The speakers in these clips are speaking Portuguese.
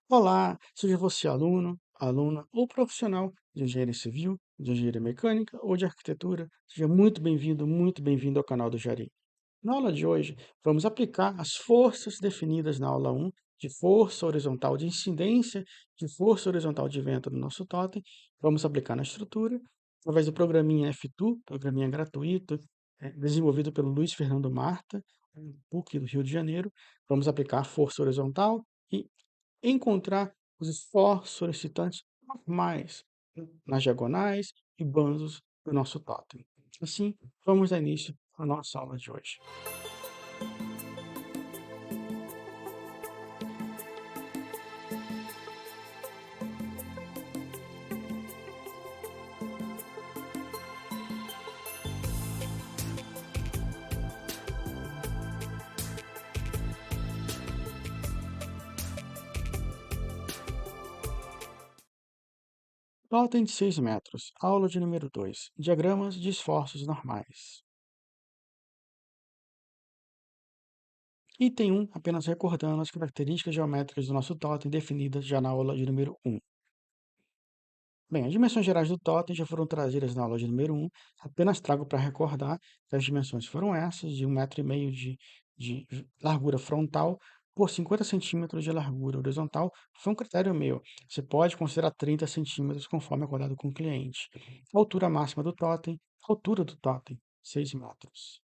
Olá, seja você aluno, aluna ou profissional de engenharia civil, de engenharia mecânica ou de arquitetura, seja muito bem-vindo ao canal do Jari. Na aula de hoje, vamos aplicar as forças definidas na aula 1 de força horizontal de incidência, de força horizontal de vento no nosso totem. Vamos aplicar na estrutura, através do programinha F2, programinha gratuito, desenvolvido pelo Luiz Fernando Marta, PUC do Rio de Janeiro. Vamos aplicar a força horizontal e encontrar os esforços solicitantes normais nas diagonais e bandos do nosso totem. Assim, vamos dar início à nossa aula de hoje. Totem de 6 metros, aula de número 2. Diagramas de esforços normais. Item 1, apenas recordando as características geométricas do nosso totem definidas já na aula de número 1. Bem, as dimensões gerais do totem já foram trazidas na aula de número 1. Apenas trago para recordar que as dimensões foram essas, de 1,5 m de largura frontal por 50 centímetros de largura horizontal. Foi um critério meu. Você pode considerar 30 centímetros, conforme acordado com o cliente. Altura máxima do totem, altura do totem, 6 metros.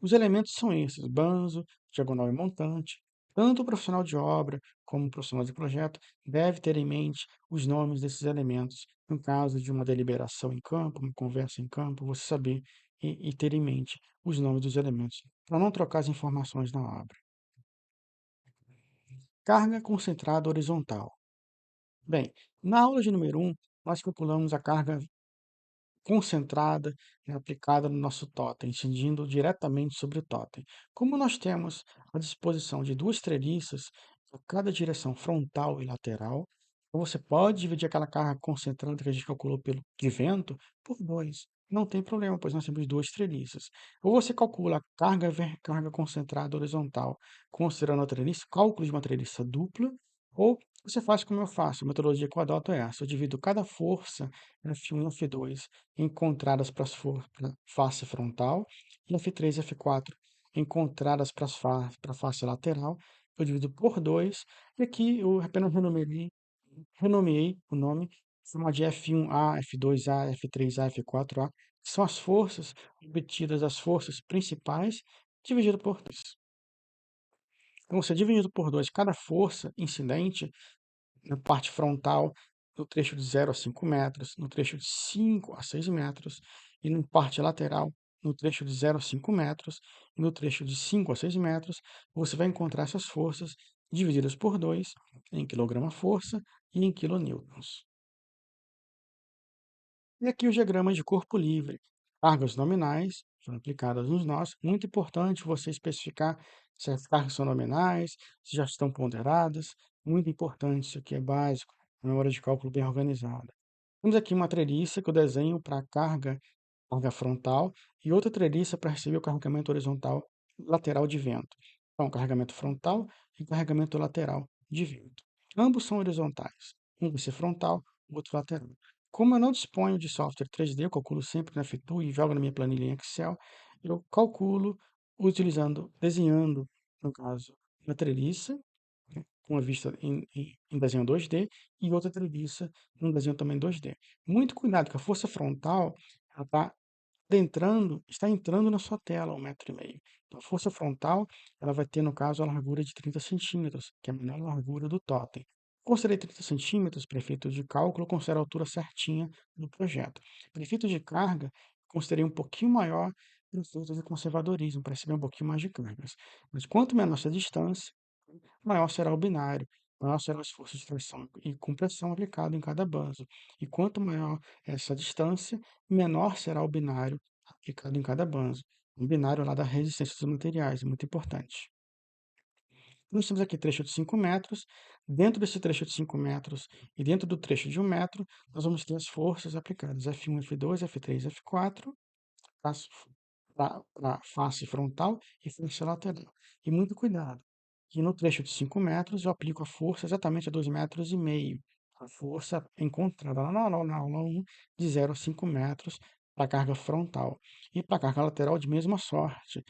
Os elementos são esses: banzo, diagonal e montante. Tanto o profissional de obra como o profissional de projeto deve ter em mente os nomes desses elementos. No caso de uma deliberação em campo, uma conversa em campo, você saber e ter em mente os nomes dos elementos, para não trocar as informações na obra. Carga concentrada horizontal. Bem, na aula de número 1, nós calculamos a carga concentrada e aplicada no nosso totem, incidindo diretamente sobre o totem. Como nós temos a disposição de duas treliças para cada direção frontal e lateral, então você pode dividir aquela carga concentrada que a gente calculou pelo de vento por dois. Não tem problema, pois nós temos duas treliças. Ou você calcula a carga concentrada horizontal, considerando a treliça, cálculo de uma treliça dupla, ou você faz como eu faço. A metodologia que eu adoto é essa: eu divido cada força F1 e F2 encontradas para a face frontal, e F3 e F4 encontradas para a face lateral. Eu divido por 2, e aqui eu apenas renomeei o nome, chamar de F1A, F2A, F3A, F4A, que são as forças obtidas, as forças principais, dividido por 2. Então, você dividido por 2 cada força incidente, na parte frontal, no trecho de 0 a 5 metros, no trecho de 5 a 6 metros, e na parte lateral, no trecho de 0 a 5 metros, e no trecho de 5 a 6 metros, você vai encontrar essas forças divididas por 2 em quilograma-força e em quilonewtons. E aqui os diagramas de corpo livre. Cargas nominais foram aplicadas nos nós. Muito importante você especificar se as cargas são nominais, se já estão ponderadas. Muito importante, isso aqui é básico, na hora de cálculo bem organizada. Temos aqui uma treliça que eu desenho para carga frontal e outra treliça para receber o carregamento horizontal lateral de vento. Então, carregamento frontal e carregamento lateral de vento. Ambos são horizontais. Um vai ser frontal, o outro lateral. Como eu não disponho de software 3D, eu calculo sempre na F2 e jogo na minha planilha em Excel, eu calculo desenhando, no caso, uma treliça, né, com a vista em desenho 2D, e outra treliça num desenho também 2D. Muito cuidado, que a força frontal ela está entrando na sua tela, 1,5 m. Então, a força frontal, ela vai ter, no caso, a largura de 30 centímetros, que é a menor largura do totem. Considerei 30 centímetros para efeito de cálculo, considero a altura certinha do projeto. Para efeito de carga, considerei um pouquinho maior para efeito de conservadorismo, para receber um pouquinho mais de cargas. Mas quanto menor essa distância, maior será o binário, maior serão as forças de tração e compressão aplicado em cada banzo. E quanto maior essa distância, menor será o binário aplicado em cada banzo. Um binário lá da resistência dos materiais, muito importante. Nós temos aqui trecho de 5 metros. Dentro desse trecho de 5 metros e dentro do trecho de 1 metro, nós vamos ter as forças aplicadas: F1, F2, F3, F4, para a face frontal e face lateral. E muito cuidado. E no trecho de 5 metros, eu aplico a força exatamente a 2,5 metros. A força encontrada lá na aula 1, de 0 a 5 metros, para a carga frontal. E para a carga lateral, de mesma sorte.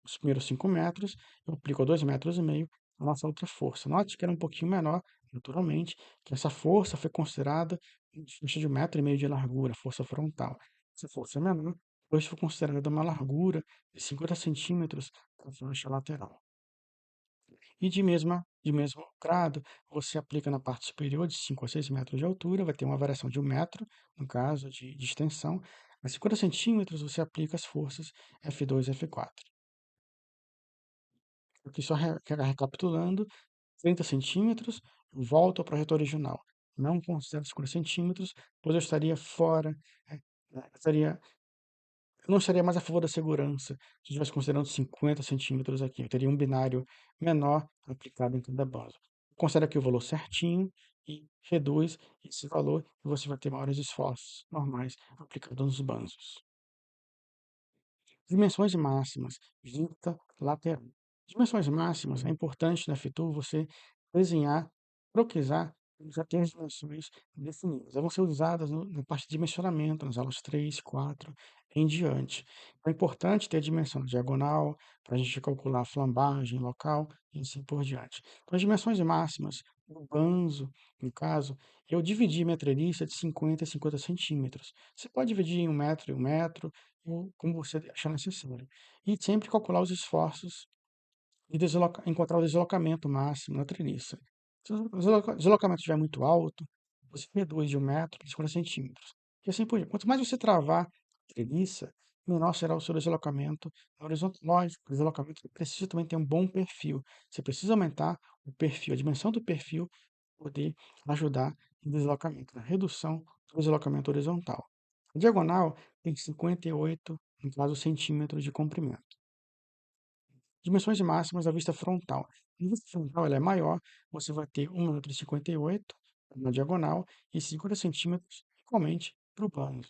Os primeiros 5 metros, eu aplico a 2,5 metros a nossa outra força. Note que era um pouquinho menor, naturalmente, que essa força foi considerada uma diferença de 1,5 metro de largura, força frontal. Essa força é menor, pois foi considerada uma largura de 50 centímetros para a faixa lateral. E de mesmo grado, você aplica na parte superior de 5 a 6 metros de altura, vai ter uma variação de 1 metro, no caso de extensão. A 50 centímetros, você aplica as forças F2 e F4. Aqui só recapitulando, 30 centímetros, volto ao projeto original. Não considero 50 centímetros, pois eu estaria fora, eh, eu não estaria mais a favor da segurança se eu estivesse considerando 50 centímetros aqui. Eu teria um binário menor aplicado em cada base. Considera aqui o valor certinho e reduz esse valor e você vai ter maiores esforços normais aplicados nos banzos. Dimensões máximas, vista lateral. Dimensões máximas, é importante na FITU você desenhar, croquisar, já ter as dimensões definidas. Elas vão ser usadas na parte de dimensionamento, nas aulas 3, 4, em diante. É importante ter a dimensão diagonal, para a gente calcular a flambagem local, e assim por diante. Então, as dimensões máximas, no banzo, no caso, eu dividi minha treliça de 50 a 50 centímetros. Você pode dividir em 1 metro e 1 metro, ou como você achar necessário. E sempre calcular os esforços e encontrar o deslocamento máximo na treliça. Se o deslocamento estiver muito alto, você reduz de 1 metro para 50 centímetros. E assim por diante. Quanto mais você travar a treliça, menor será o seu deslocamento na horizontal. Lógico, o deslocamento precisa também ter um bom perfil. Você precisa aumentar o perfil, a dimensão do perfil, para poder ajudar no deslocamento, na redução do deslocamento horizontal. A diagonal tem 58, no caso, centímetros de comprimento. Dimensões máximas da vista frontal. A vista frontal ela é maior, você vai ter 1,58 m na diagonal e 50 centímetros igualmente para o plano.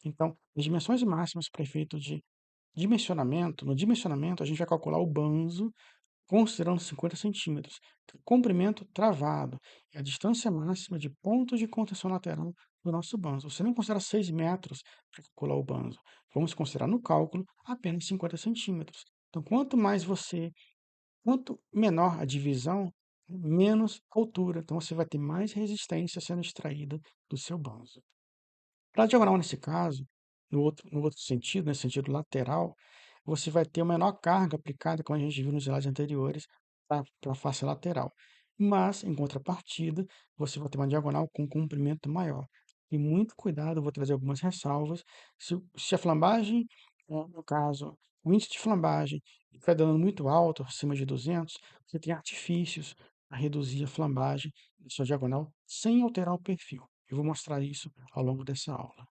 Então, as dimensões máximas para efeito de dimensionamento, no dimensionamento a gente vai calcular o banzo considerando 50 centímetros. Então, comprimento travado é a distância máxima de pontos de contenção lateral do nosso banzo. Você não considera 6 metros para calcular o banzo. Vamos considerar no cálculo apenas 50 centímetros. Então, quanto menor a divisão, menos altura. Então, você vai ter mais resistência sendo extraída do seu banzo. Para a diagonal, nesse caso, no outro sentido, nesse sentido lateral, você vai ter uma menor carga aplicada, como a gente viu nos slides anteriores, para a face lateral. Mas, em contrapartida, você vai ter uma diagonal com comprimento maior. E muito cuidado, eu vou trazer algumas ressalvas. Se a flambagem, no caso, o índice de flambagem estiver dando muito alto, acima de 200, você tem artifícios para reduzir a flambagem da sua diagonal sem alterar o perfil. Eu vou mostrar isso ao longo dessa aula.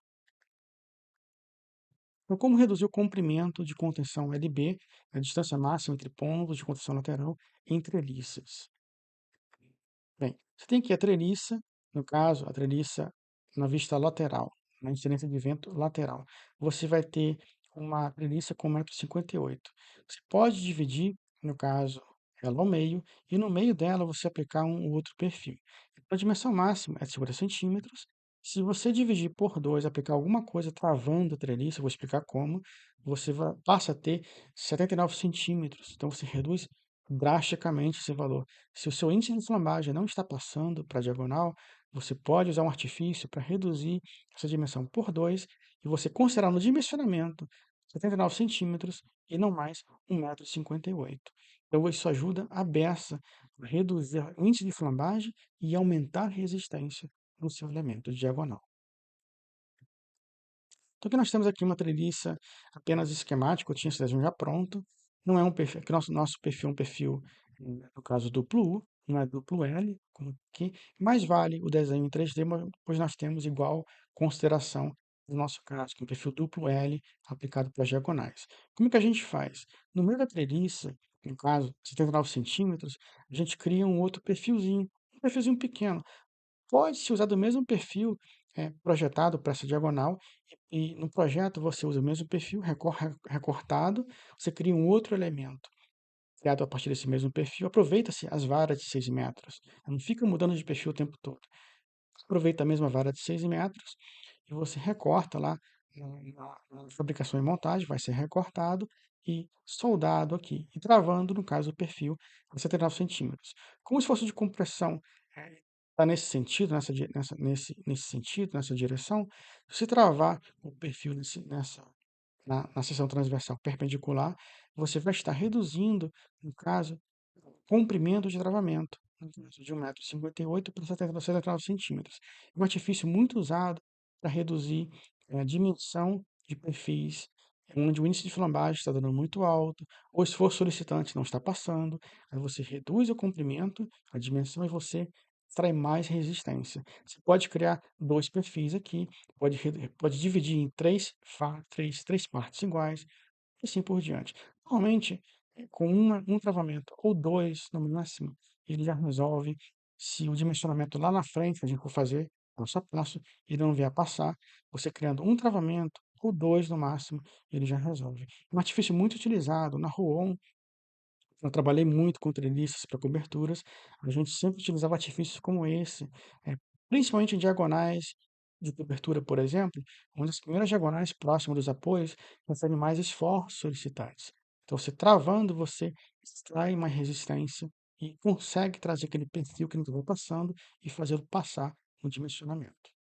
Então, como reduzir o comprimento de contenção LB, a distância máxima entre pontos de contenção lateral entre treliças? Bem, você tem aqui a treliça, no caso, a treliça na vista lateral, na incidência de vento lateral. Você vai ter uma treliça com 1,58 m. Você pode dividir, no caso, ela ao meio, e no meio dela você aplicar um outro perfil. Então, a dimensão máxima é de 50 centímetros. Se você dividir por 2, aplicar alguma coisa travando a treliça, eu vou explicar como, passa a ter 79 centímetros. Então, você reduz drasticamente esse valor. Se o seu índice de inflamagem não está passando para a diagonal, você pode usar um artifício para reduzir essa dimensão por 2 e você considerar no dimensionamento 79 centímetros e não mais 1,58 m. Então, isso ajuda a beça a reduzir o índice de flambagem e aumentar a resistência no seu elemento diagonal. Então, aqui nós temos aqui uma treliça apenas esquemática, eu tinha esse desenho já pronto. Não é um perfil, aqui nosso perfil é um perfil, no caso, duplo U, não é duplo L, como aqui. Mais vale o desenho em 3D, pois nós temos igual consideração no nosso caso, que é um perfil duplo L aplicado para as diagonais. Como que a gente faz? No meio da treliça, no caso, 79 centímetros, a gente cria um outro um perfilzinho pequeno. Pode-se usar do mesmo perfil projetado para essa diagonal, e no projeto você usa o mesmo perfil recortado, você cria um outro elemento. criado a partir desse mesmo perfil, aproveita-se as varas de 6 metros, não fica mudando de perfil o tempo todo. Aproveita a mesma vara de 6 metros e você recorta lá na fabricação e montagem, vai ser recortado e soldado aqui, e travando, no caso, o perfil a 79 centímetros. Como o esforço de compressão está nesse sentido, nesse sentido, nessa direção, se travar o perfil na seção transversal perpendicular, você vai estar reduzindo, no caso, comprimento de travamento, no caso de 1,58 m para 79 centímetros. É um artifício muito usado para reduzir a dimensão de perfis onde o índice de flambagem está dando muito alto, o esforço solicitante não está passando, aí você reduz o comprimento, a dimensão, e você extrai mais resistência. Você pode criar dois perfis aqui, pode dividir em três partes iguais, e assim por diante. Normalmente, com um travamento ou dois no máximo, ele já resolve. Se o dimensionamento lá na frente, que a gente for fazer passo a passo, ele não vier a passar, você criando um travamento ou dois no máximo, ele já resolve. Um artifício muito utilizado na Roon, eu trabalhei muito com treliças para coberturas, a gente sempre utilizava artifícios como esse, principalmente em diagonais de cobertura, por exemplo, onde as primeiras diagonais próximas dos apoios recebem mais esforços solicitantes. Então, você travando, você extrai mais resistência e consegue trazer aquele perfil que não estava passando e fazê-lo passar no dimensionamento.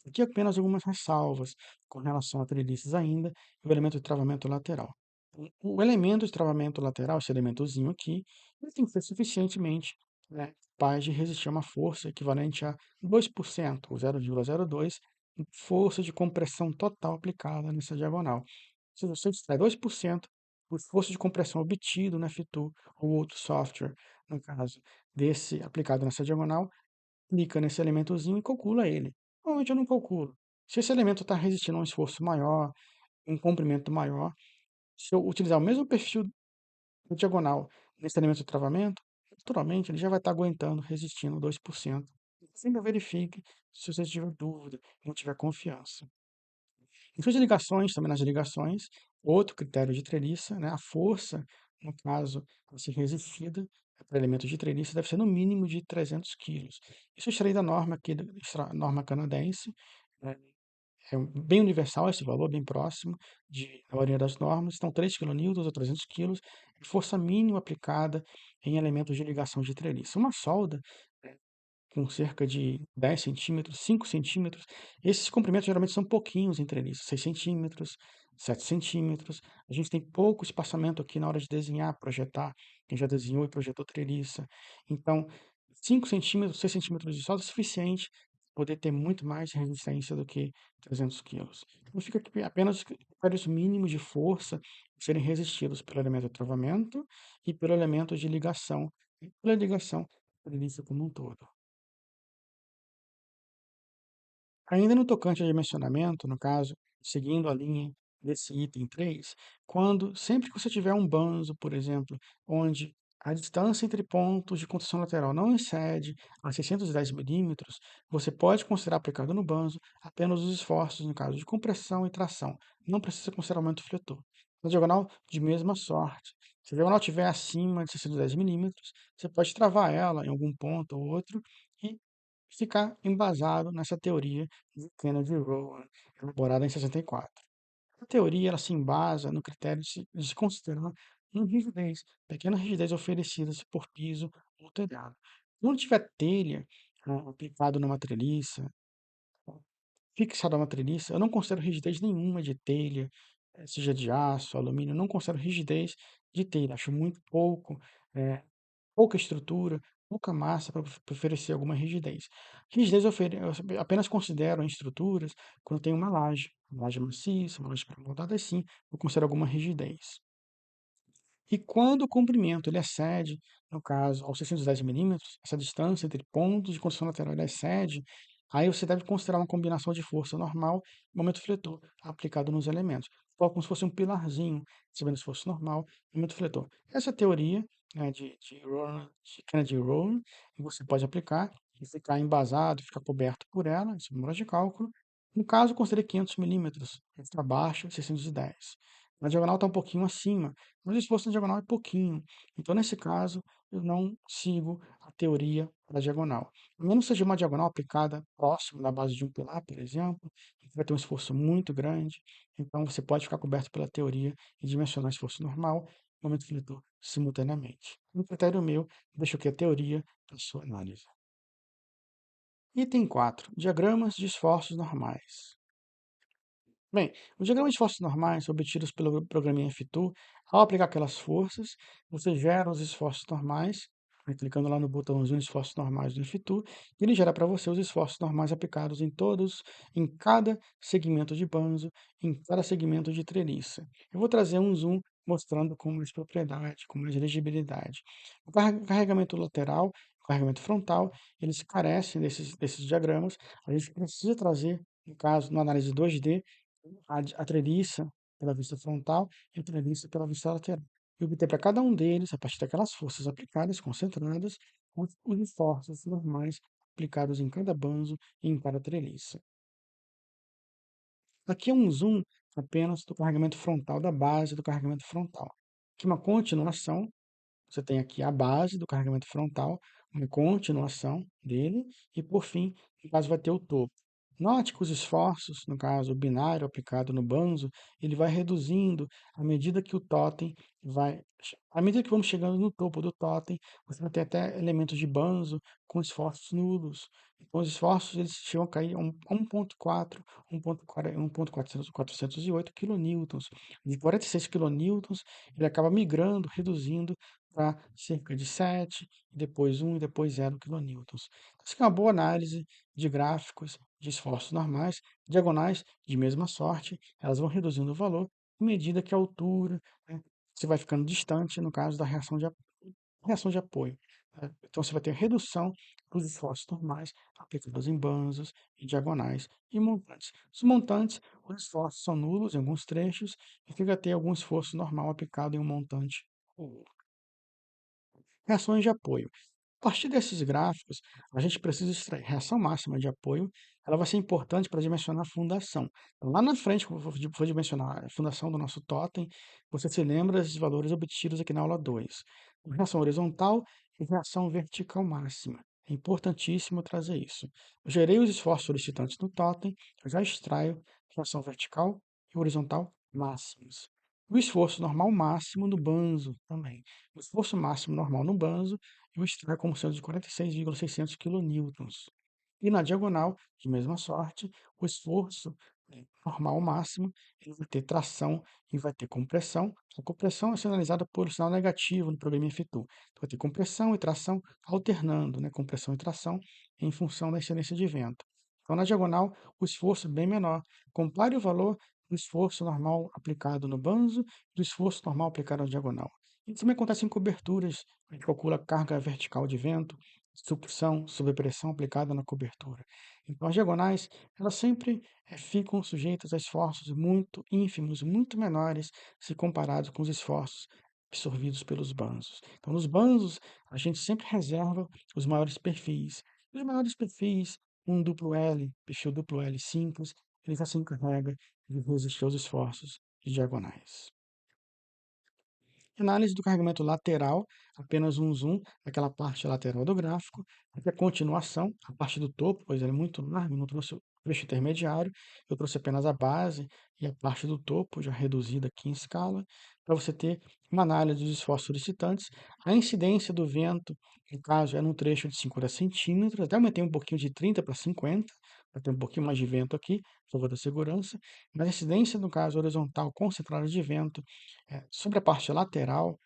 Aqui apenas algumas ressalvas com relação a treliças ainda e o elemento de travamento lateral. O elemento de travamento lateral, esse elementozinho aqui, ele tem que ser suficientemente, né, capaz de resistir a uma força equivalente a 2%, ou 0,02, de força de compressão total aplicada nessa diagonal. Se você extrai 2% do esforço de compressão obtido na Fitu ou outro software, no caso desse aplicado nessa diagonal, clica nesse elementozinho e calcula ele. Normalmente eu não calculo. Se esse elemento está resistindo a um esforço maior, um comprimento maior, se eu utilizar o mesmo perfil no diagonal nesse elemento de travamento, naturalmente ele já vai estar aguentando, resistindo 2%. Sempre verifique se você tiver dúvida, não tiver confiança. Em suas ligações, também nas ligações, outro critério de treliça, né, a força, no caso, a ser resistida para elementos de treliça deve ser no mínimo de 300 quilos. Isso eu extraí da norma aqui, norma canadense, né, é bem universal esse valor, bem próximo da maioria das normas. Então, 3 quilonewtons ou 300 quilos é força mínima aplicada em elementos de ligação de treliça. Uma solda com cerca de 10 centímetros, 5 centímetros. Esses comprimentos geralmente são pouquinhos entre eles, 6 centímetros, 7 centímetros. A gente tem pouco espaçamento aqui na hora de desenhar, projetar. Quem já desenhou e projetou treliça. Então, 5 centímetros, 6 centímetros de solda é suficiente para poder ter muito mais resistência do que 300 quilos. Então, fica aqui apenas critérios mínimos de força serem resistidos pelo elemento de travamento e pelo elemento de ligação, e pela ligação da treliça como um todo. Ainda no tocante ao dimensionamento, no caso, seguindo a linha desse item 3, sempre que você tiver um banzo, por exemplo, onde a distância entre pontos de contenção lateral não excede a 610 milímetros, você pode considerar aplicado no banzo apenas os esforços, no caso de compressão e tração. Não precisa considerar aumento fletor. Na diagonal, de mesma sorte. Se a diagonal estiver acima de 610 milímetros, você pode travar ela em algum ponto ou outro e ficar embasado nessa teoria de Kennedy-Rowan, elaborada em 64. A teoria ela se embasa no critério de se considerar uma rigidez, pequena rigidez oferecida por piso ou telhado. Quando tiver telha aplicado numa treliça, fixado a uma treliça, eu não considero rigidez nenhuma de telha, seja de aço, alumínio, eu não considero rigidez de telha, acho muito pouco, eh, pouca estrutura, pouca massa para oferecer alguma rigidez. Rigidez eu apenas considero em estruturas quando tem uma laje maciça, uma laje pré-moldada, assim, eu considero alguma rigidez. E quando o comprimento ele excede, no caso, aos 610 milímetros, essa distância entre pontos de construção lateral ele excede, aí você deve considerar uma combinação de força normal e momento fletor aplicado nos elementos. Como se fosse um pilarzinho, recebendo esforço normal e momento fletor. Essa teoria, né, de Kennedy-Rowan, você pode aplicar e ficar embasado, ficar coberto por ela, isso é memória de cálculo. No caso, considere 500 milímetros, para baixo, 610. Na diagonal está um pouquinho acima, mas o esforço na diagonal é pouquinho. Então, nesse caso, eu não sigo a teoria da diagonal. A menos que seja uma diagonal aplicada próximo da base de um pilar, por exemplo, que vai ter um esforço muito grande. Então, você pode ficar coberto pela teoria e dimensionar esforço normal e momento fletor simultaneamente. Um critério meu, deixa aqui a teoria para sua análise. Item 4. Diagramas de esforços normais. Bem, os diagramas de forças normais são obtidos pelo programinha FTOO. Ao aplicar aquelas forças, você gera os esforços normais, né, clicando lá no botãozinho esforços normais do FTOO, e ele gera para você os esforços normais aplicados em cada segmento de banzo, em cada segmento de treliça. Eu vou trazer um zoom mostrando com mais propriedade, com mais legibilidade. O carregamento lateral, o carregamento frontal, eles carecem desses diagramas. A gente precisa trazer, no caso, na análise 2D, a treliça pela vista frontal e a treliça pela vista lateral. E obter para cada um deles, a partir daquelas forças aplicadas, concentradas, os esforços normais aplicados em cada banzo e em cada treliça. Aqui é um zoom apenas do carregamento frontal, da base do carregamento frontal. Aqui uma continuação, você tem aqui a base do carregamento frontal, uma continuação dele, e por fim, no caso, vai ter o topo. Note que os esforços, no caso, o binário aplicado no banzo, ele vai reduzindo à medida que o totem vai. À medida que vamos chegando no topo do totem, você vai ter até elementos de banzo com esforços nulos. Então, os esforços eles chegam a cair a 1,4, 1,408 quilonewtons. De 46 quilonewtons, ele acaba migrando, reduzindo para cerca de 7, depois 1 e depois 0 quilonewtons. Isso aqui é uma boa análise de gráficos de esforços normais, diagonais de mesma sorte, elas vão reduzindo o valor à medida que a altura, né, você vai ficando distante, no caso da reação de apoio. Né? Então, você vai ter redução dos esforços normais aplicados em banzos, em diagonais e montantes. Os montantes, os esforços são nulos em alguns trechos e fica a ter algum esforço normal aplicado em um montante ou outro. Reações de apoio. A partir desses gráficos, a gente precisa extrair reação máxima de apoio, ela vai ser importante para dimensionar a fundação. Então, lá na frente, quando for dimensionar a fundação do nosso totem, você se lembra desses valores obtidos aqui na aula 2. Reação horizontal e reação vertical máxima. É importantíssimo trazer isso. Eu gerei os esforços solicitantes no totem, eu já extraio reação vertical e horizontal máximos. O esforço normal máximo no banzo também. O esforço máximo normal no banzo eu extraio como sendo de 46,600 quilonewtons. E na diagonal, de mesma sorte, o esforço normal máximo, ele vai ter tração e vai ter compressão. A compressão é sinalizada por sinal negativo no programa F2. Então, vai ter compressão e tração alternando, né? Compressão e tração em função da incidência de vento. Então, na diagonal, o esforço é bem menor. Compare o valor do esforço normal aplicado no banzo e do esforço normal aplicado na diagonal. Isso também acontece em coberturas. A gente calcula a carga vertical de vento, sucção, sobrepressão aplicada na cobertura. Então, as diagonais, elas sempre ficam sujeitas a esforços muito ínfimos, muito menores, se comparados com os esforços absorvidos pelos banzos. Então, nos banzos, a gente sempre reserva os maiores perfis. Os maiores perfis, um duplo L, perfil duplo L simples, ele já se encarrega de resistir aos esforços de diagonais. Análise do carregamento lateral, apenas um zoom naquela parte lateral do gráfico. Aqui a continuação, a parte do topo, pois ele é muito largo, não trouxe o trecho intermediário, eu trouxe apenas a base e a parte do topo, já reduzida aqui em escala, para você ter uma análise dos esforços solicitantes. A incidência do vento, no caso, é no trecho de 50 centímetros, até aumentei um pouquinho de 30 para 50, para ter um pouquinho mais de vento aqui, por favor da segurança, mas a incidência, no caso, horizontal concentrada de vento, sobre a parte lateral,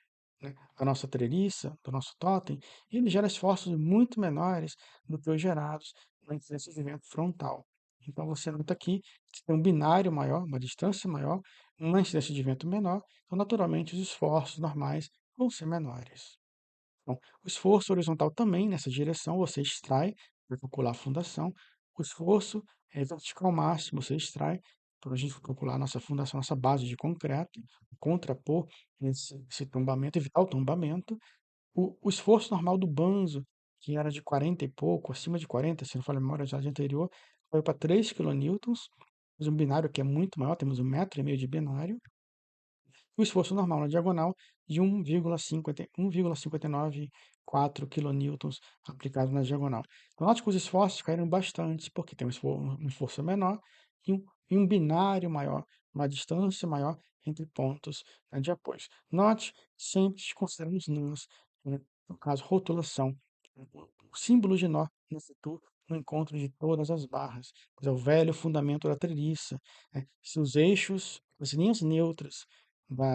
né, da nossa treliça, do nosso totem, ele gera esforços muito menores do que os gerados na incidência de vento frontal. Então, você nota aqui que tem um binário maior, uma distância maior, uma incidência de vento menor, então, naturalmente, os esforços normais vão ser menores. Então, o esforço horizontal também, nessa direção, você extrai para calcular a fundação. O esforço vertical máximo, você extrai para a gente calcular a nossa fundação, nossa base de concreto, contrapor esse tombamento, evitar o tombamento. O esforço normal do banzo, que era de 40 e pouco, acima de 40, se não for a memória já de anterior, foi para 3 quilonewtons. Temos um binário que é muito maior, temos 1,5 metro de binário. o esforço normal na diagonal de 1,594 quilonewtons aplicado na diagonal. Então, note que os esforços caíram bastante, porque tem um esforço menor e um binário maior, uma distância maior entre pontos, né, de apoio. Note, sempre consideramos nós, né, no caso, rotulação, o símbolo de nó no futuro, no encontro de todas as barras, pois é o velho fundamento da treliça, né? Se os eixos, as linhas neutras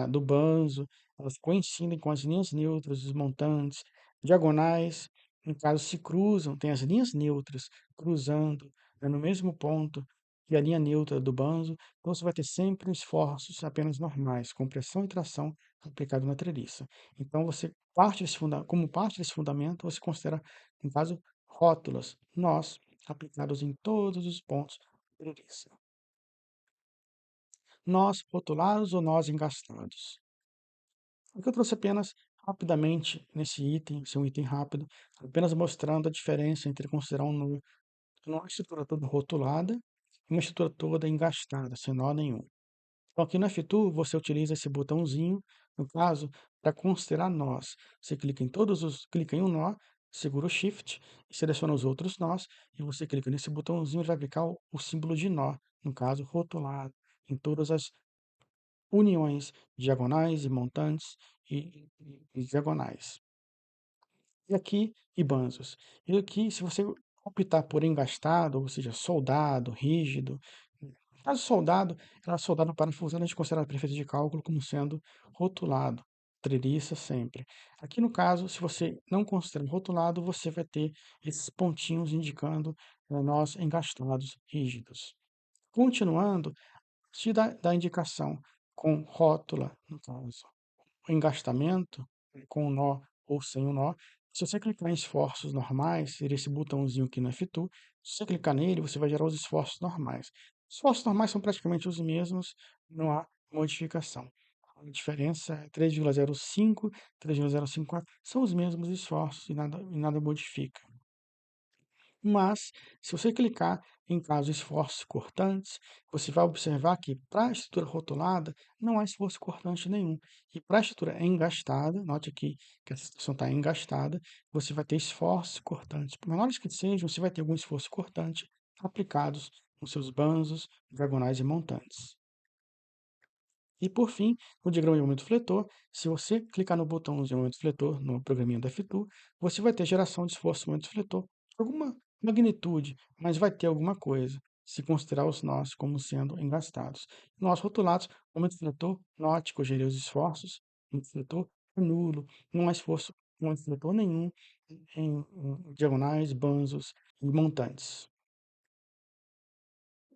do banzo, elas coincidem com as linhas neutras dos montantes, diagonais, no caso, se cruzam, tem as linhas neutras cruzando, né, no mesmo ponto que a linha neutra do banzo, então você vai ter sempre esforços apenas normais, compressão e tração aplicado na treliça. Então, como parte desse fundamento, você considera, no caso, rótulas, nós, aplicados em todos os pontos da treliça. Nós rotulados ou nós engastados? Aqui eu trouxe apenas rapidamente nesse item, esse é um item rápido, apenas mostrando a diferença entre considerar uma estrutura toda rotulada e uma estrutura toda engastada, sem nó nenhum. Então, aqui no F2, você utiliza esse botãozinho, no caso, para considerar nós. Você clica em um nó, segura o Shift e seleciona os outros nós, e você clica nesse botãozinho e vai aplicar o símbolo de nó, no caso, rotulado, em todas as uniões diagonais e montantes e diagonais. E aqui, Ibanzos. E aqui, se você optar por engastado, ou seja, soldado, rígido, no caso soldado, ela soldado parafusando, a gente considera a prefeito de cálculo como sendo rotulado, treliça sempre. Aqui no caso, se você não considera rotulado, você vai ter esses pontinhos indicando nós engastados rígidos. Continuando, te dá indicação com rótula, no caso o engastamento, com o nó ou sem o nó. Se você clicar em esforços normais, seria esse botãozinho aqui no F2, se você clicar nele, você vai gerar os esforços normais. Os esforços normais são praticamente os mesmos, não há modificação. A diferença é 3,05, 3,054, são os mesmos esforços e nada modifica. Mas, se você clicar em caso esforços cortantes, você vai observar que para a estrutura rotulada não há esforço cortante nenhum. E para a estrutura engastada, note aqui que a situação está engastada, você vai ter esforços cortantes. Por menores que sejam, você vai ter algum esforço cortante aplicados nos seus banzos, diagonais e montantes. E por fim, no diagrama de momento fletor, se você clicar no botão de momento fletor, no programinha do F2, você vai ter geração de esforço de momento fletor, alguma magnitude, mas vai ter alguma coisa, se considerar os nós como sendo engastados. Nós rotulados, momento fletor, note que eu gerei os esforços, momento fletor é nulo, não há esforço, momento fletor nenhum em diagonais, banzos e montantes.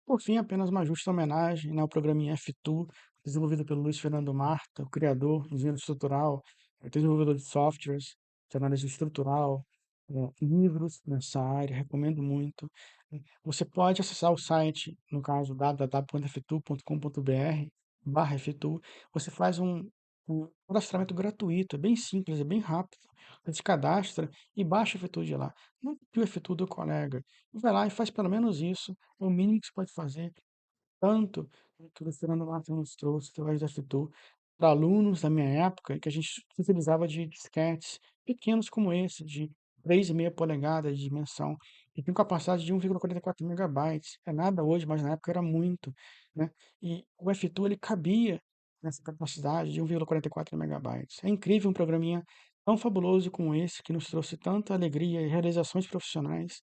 Por fim, apenas uma justa homenagem, né, ao programinha F2, desenvolvido pelo Luiz Fernando Marta, o criador, engenheiro estrutural, desenvolvedor de softwares de análise estrutural, livros nessa área, recomendo muito. Você pode acessar o site, no caso www.f2.com.br/F2, você faz um cadastramento gratuito, é bem simples, é bem rápido. Você se cadastra e baixa o F2 de lá. Não copia o F2 do colega. Vai lá e faz pelo menos isso, é o mínimo que você pode fazer, tanto que o Fernando Martins nos trouxe através da FITU, para alunos da minha época, que a gente se utilizava de disquetes pequenos como esse, de 3,5 polegadas de dimensão, e com capacidade de 1,44 megabytes. É nada hoje, mas na época era muito, né? E o F2 ele cabia nessa capacidade de 1,44 megabytes. É incrível um programinha tão fabuloso como esse, que nos trouxe tanta alegria e realizações profissionais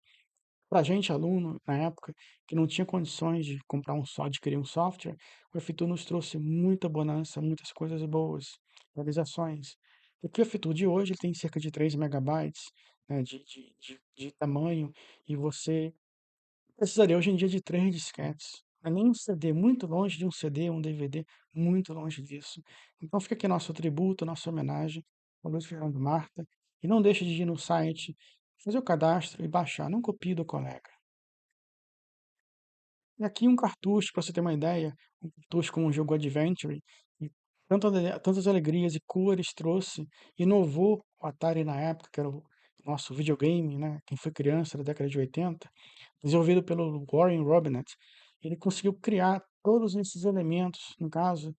para a gente, aluno, na época, que não tinha condições de comprar adquirir um software, o F2 nos trouxe muita bonança, muitas coisas boas, realizações. Porque o F2 de hoje ele tem cerca de 3 megabytes, né, de tamanho, e você precisaria hoje em dia de 3 disquetes. Não é nem um CD, muito longe de um CD, um DVD, muito longe disso. Então fica aqui nosso tributo, nossa homenagem ao Luiz Fernando Marta. E não deixe de ir no site, fazer o cadastro e baixar. Não copie do colega. E aqui um cartucho, para você ter uma ideia, um cartucho com o jogo Adventure, e tantas alegrias e cores trouxe, inovou o Atari na época, que era o nosso videogame, né? Quem foi criança da década de 80, desenvolvido pelo Warren Robinett. Ele conseguiu criar todos esses elementos, no caso,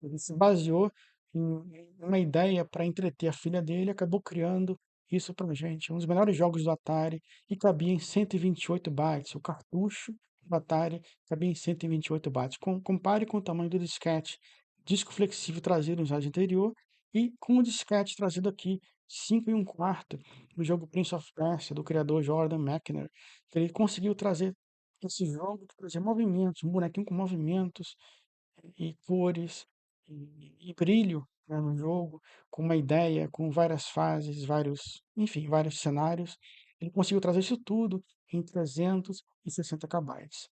ele se baseou uma ideia para entreter a filha dele, acabou criando isso pra gente. Um dos melhores jogos do Atari e cabia em 128 bytes. O cartucho do Atari cabia em 128 bytes. Compare com o tamanho do disquete. Disco flexível trazido no slide anterior e com o disquete trazido aqui, 5 e um quarto, do jogo Prince of Persia, do criador Jordan Mechner. Ele conseguiu trazer esse jogo que trazia movimentos, um bonequinho com movimentos, e cores e brilho, né, no jogo, com uma ideia, com várias fases, vários, enfim, vários cenários. Ele conseguiu trazer isso tudo em 360 kbytes.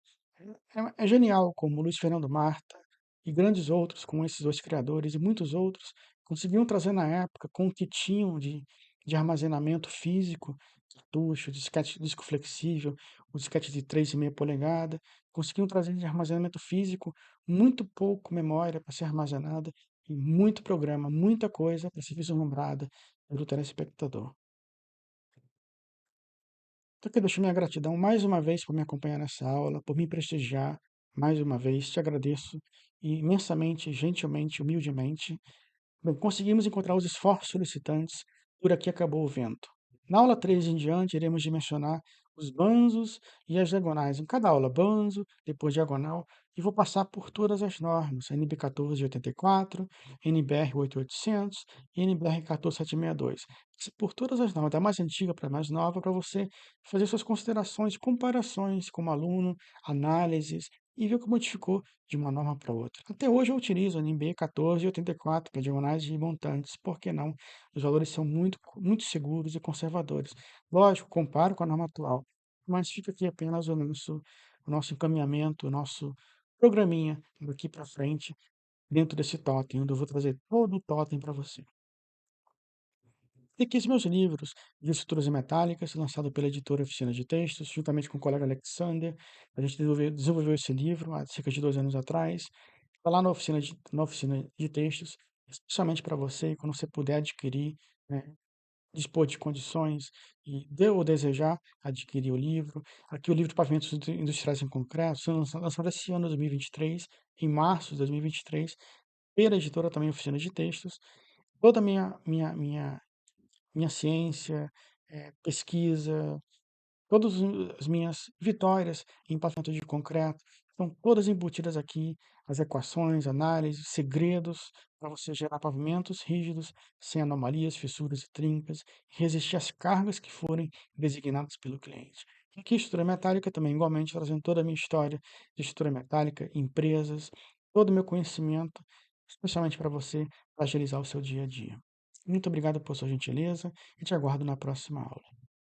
É genial como Luiz Fernando Marta e grandes outros, como esses dois criadores e muitos outros, conseguiam trazer na época, com o que tinham de armazenamento físico, cartucho, disquete, disco flexível, o disquete de 3,5 polegada, conseguiam trazer de armazenamento físico muito pouco memória para ser armazenada e muito programa, muita coisa para ser vislumbrada pelo telespectador. Então, que deixo minha gratidão mais uma vez por me acompanhar nessa aula, por me prestigiar mais uma vez. Te agradeço imensamente, gentilmente, humildemente. Bem, conseguimos encontrar os esforços solicitantes, por aqui acabou o vento. Na aula 3 em diante, iremos dimensionar os banzos e as diagonais. Em cada aula, banzo, depois diagonal, e vou passar por todas as normas, NB 1484, NBR 8800 e NBR 14762. Por todas as normas, da mais antiga para a mais nova, para você fazer suas considerações, comparações como aluno, análises, e ver como modificou de uma norma para outra. Até hoje eu utilizo a NB 1484 para diagonais e montantes, por que não? Os valores são muito seguros e conservadores. Lógico, comparo com a norma atual, mas fica aqui apenas o nosso encaminhamento, o nosso programinha daqui para frente, dentro desse totem, onde eu vou trazer todo o totem para você. E aqui os meus livros de estruturas metálicas, lançado pela editora Oficina de Textos, juntamente com o colega Alexander. A gente desenvolveu esse livro há cerca de 2 anos atrás. Está lá na oficina de textos, especialmente para você, quando você puder adquirir, né, dispor de condições e ou desejar adquirir o livro. Aqui o livro de Pavimentos Industriais em Concreto, sendo lançado esse ano, 2023, em março de 2023, pela editora também Oficina de Textos. Toda a minha ciência, pesquisa, todas as minhas vitórias em pavimento de concreto estão todas embutidas aqui, as equações, análises, segredos para você gerar pavimentos rígidos, sem anomalias, fissuras e trincas, resistir às cargas que forem designadas pelo cliente. E aqui, estrutura metálica também, igualmente, trazendo toda a minha história de estrutura metálica, empresas, todo o meu conhecimento, especialmente para você, para agilizar o seu dia a dia. Muito obrigado por sua gentileza e te aguardo na próxima aula.